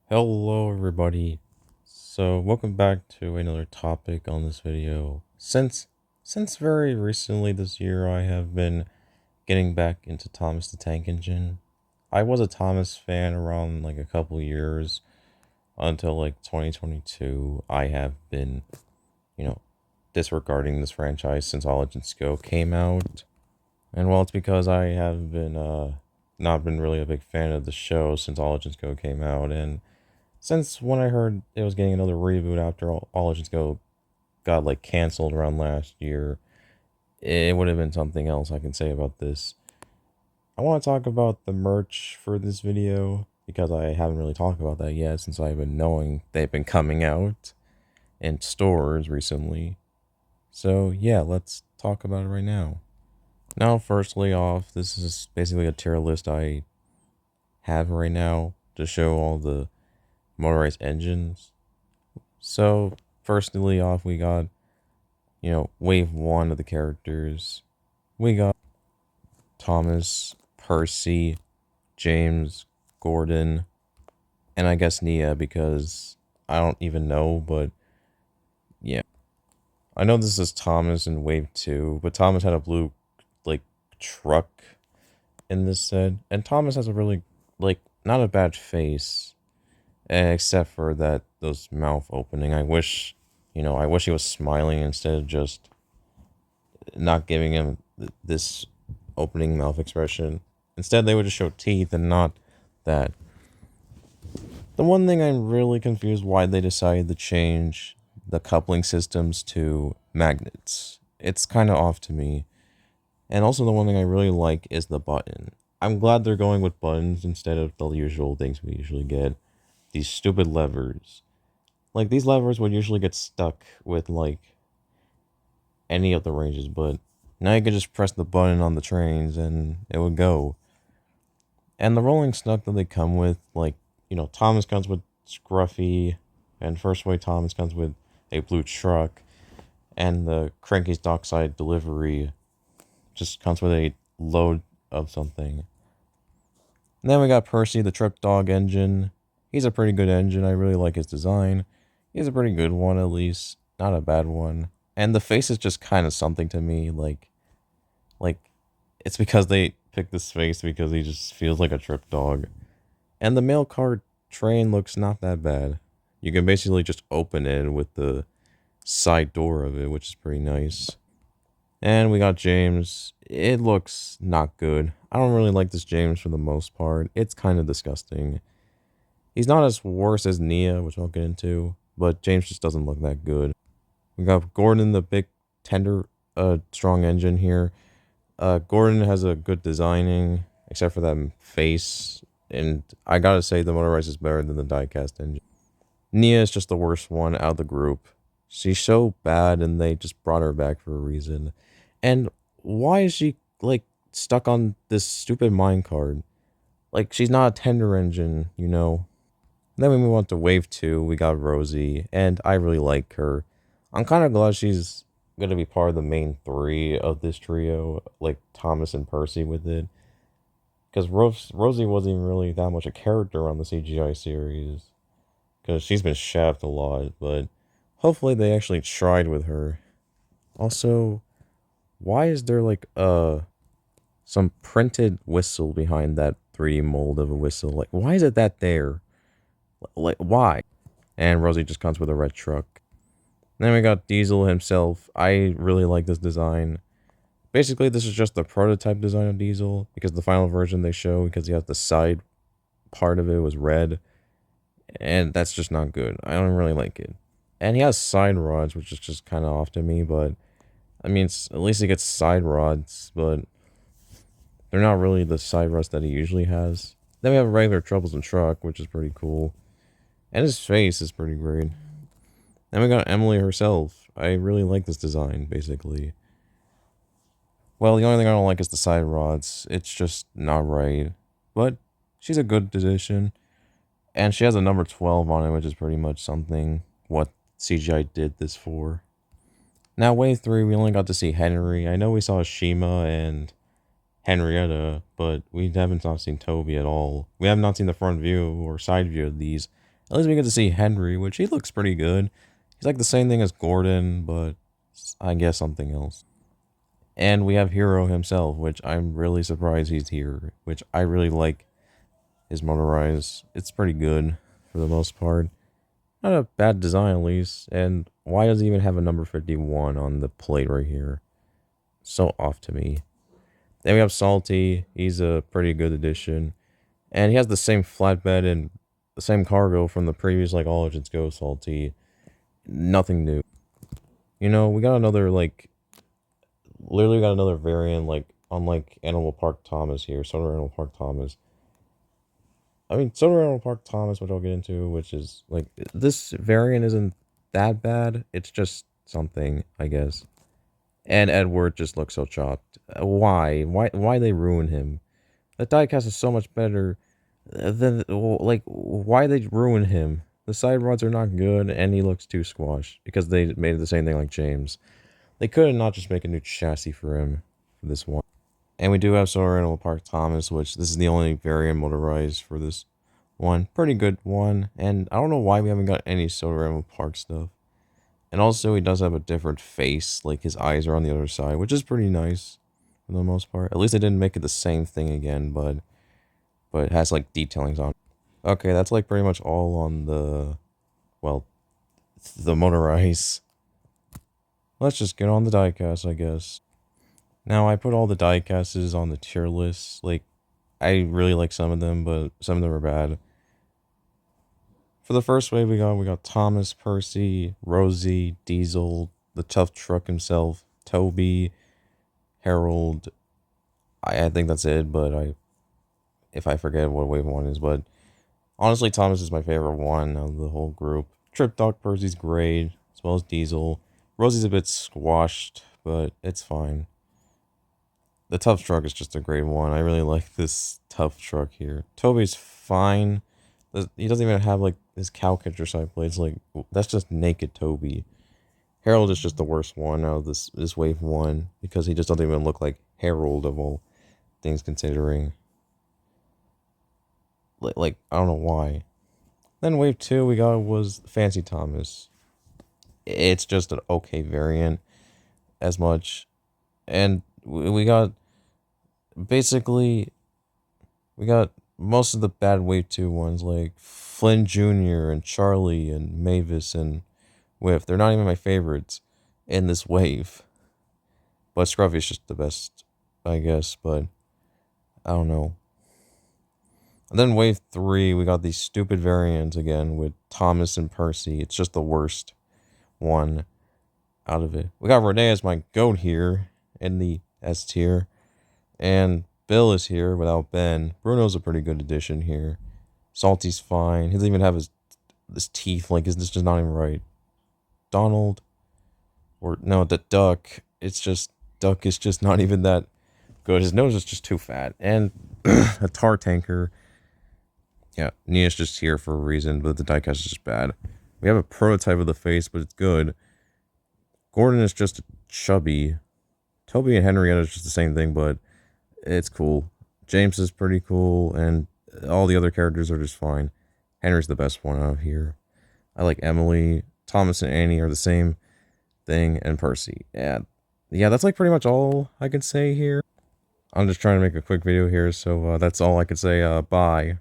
Hello everybody. So welcome back to another topic on this video. Since very recently this year I have been getting back into Thomas the Tank Engine. I was a Thomas fan around like a couple years until like 2022. I have been, you know, disregarding this franchise since All Legends Go came out. And well, it's because I have been not been really a big fan of the show since All Legends Go came out, and since when I heard it was getting another reboot after All Legends Go got like canceled around last year, it would have been something else I can say about this. I want to talk about the merch for this video because I haven't really talked about that yet since I've been knowing they've been coming out in stores recently. So yeah, let's talk about it right now. Now, firstly off, this is basically a tier list I have right now to show all the motorized engines. So, firstly off, we got, wave one of the characters. We got Thomas, Percy, James, Gordon, and I guess Nia because I don't even know, but yeah. I know this is Thomas in wave two, but Thomas had a blue, like, truck in this set, and Thomas has a really, not a bad face, except for those mouth opening. I wish he was smiling instead of just not giving him this opening mouth expression. Instead, they would just show teeth and not that. The one thing I'm really confused why they decided to change the coupling systems to magnets. It's kind of off to me. And also the one thing I really like is the button. I'm glad they're going with buttons instead of the usual things we usually get. These stupid levers. Like, these levers would usually get stuck with, any of the ranges, but now you can just press the button on the trains and it would go. And the rolling snuck that they come with, Thomas comes with Scruffy, and First Way Thomas comes with a blue truck, and the Cranky's Dockside Delivery just comes with a load of something. And then we got Percy, the Truck Dog engine. He's a pretty good engine. I really like his design. He's a pretty good one, at least. Not a bad one. And the face is just kind of something to me. Like it's because they picked this face because he just feels like a truck dog. And the mail car train looks not that bad. You can basically just open it with the side door of it, which is pretty nice. And we got James. It looks not good. I don't really like this James for the most part. It's kind of disgusting. He's not as worse as Nia, which I'll get into, but James just doesn't look that good. We got Gordon, the big tender, strong engine here. Gordon has a good designing, except for that face, and I gotta say the motorized is better than the diecast engine. Nia is just the worst one out of the group. She's so bad, and they just brought her back for a reason. And why is she stuck on this stupid mine card? Like, she's not a tender engine, you know. Then we move on to wave two. We got Rosie, and I really like her. I'm kind of glad she's gonna be part of the main three of this trio, like Thomas and Percy with it. Because Rosie wasn't even really that much a character on the CGI series, because she's been shaft a lot. But hopefully they actually tried with her. Also, why is there some printed whistle behind that 3D mold of a whistle? Like, why is it that there? Like, why? And Rosie just comes with a red truck. Then we got Diesel himself. I really like this design. Basically, this is just the prototype design of Diesel, because the final version they show, because he has the side part of it was red, and that's just not good. I don't really like it. And he has side rods, which is just kind of off to me, but I mean, at least he gets side rods, but they're not really the side rods that he usually has. Then we have a regular Troublesome truck, which is pretty cool. And his face is pretty great. Then we got Emily herself. I really like this design, basically. Well, the only thing I don't like is the side rods. It's just not right. But she's a good addition. And she has a number 12 on it, which is pretty much something what CGI did this for. Now, wave 3, we only got to see Henry. I know we saw Shima and Henrietta, but we haven't not seen Toby at all. We have not seen the front view or side view of these. At least we get to see Henry, which he looks pretty good. He's like the same thing as Gordon, but I guess something else. And we have Hero himself, which I'm really surprised he's here, which I really like his motorized. It's pretty good for the most part. Not a bad design, at least. And why does he even have a number 51 on the plate right here? So off to me. Then we have Salty. He's a pretty good addition. And he has the same flatbed and the same cargo from the previous, like, All Agents Go Salty. Nothing new. You know, we got another, like, literally got another variant, like, unlike Animal Park Thomas here. Soda Animal Park Thomas. I mean, Soda Animal Park Thomas, which I'll get into, which is, like, this variant isn't that bad. It's just something, I guess. And Edward just looks so chopped. Why? Why they ruin him? The diecast is so much better than, like, why they ruin him? The side rods are not good, and he looks too squashed because they made the same thing like James. They could not just make a new chassis for him for this one. And we do have Solar Animal Park Thomas, which this is the only variant motorized for this one. Pretty good one. And I don't know why we haven't got any Solar Animal Park stuff. And also, he does have a different face, like his eyes are on the other side, which is pretty nice for the most part. At least they didn't make it the same thing again, but it has like detailings on it. Okay, that's like pretty much all on the, well, the motorized. Let's just get on the diecast, I guess. Now, I put all the diecasts on the tier list. Like, I really like some of them, but some of them are bad. For the first wave, we got Thomas, Percy, Rosie, Diesel, the tough truck himself, Toby, Harold. I think that's it, but if I forget what wave one is, but honestly, Thomas is my favorite one of the whole group. Trip Dog Percy's great, as well as Diesel. Rosie's a bit squashed, but it's fine. The tough truck is just a great one. I really like this tough truck here. Toby's fine. He doesn't even have like his cow catcher side plates. Like, that's just naked Toby. Harold is just the worst one out of this wave one because he just doesn't even look like Harold of all things considering. Like I don't know why. Then wave two we got was Fancy Thomas. It's just an okay variant as much. And we got basically we got most of the bad wave 2 ones like Flynn Jr. and Charlie and Mavis and Whiff. They're not even my favorites in this wave. But Scruffy's just the best, I guess, but I don't know. And then wave 3, we got these stupid variants again with Thomas and Percy. It's just the worst one out of it. We got Renee as my goat here in the S tier. And Bill is here without Ben. Bruno's a pretty good addition here. Salty's fine. He doesn't even have his teeth. Like, this just not even right. Donald. Or, no, the Duck. It's just, Duck is just not even that good. His nose is just too fat. And a tar tanker. Yeah, Nia's just here for a reason, but the diecast is just bad. We have a prototype of the face, but it's good. Gordon is just chubby. Toby and Henrietta is just the same thing, but it's cool. James is pretty cool, and all the other characters are just fine. Henry's the best one out of here. I like Emily. Thomas and Annie are the same thing, and Percy. Yeah, that's like pretty much all I can say here. I'm just trying to make a quick video here, so that's all I could say. Bye.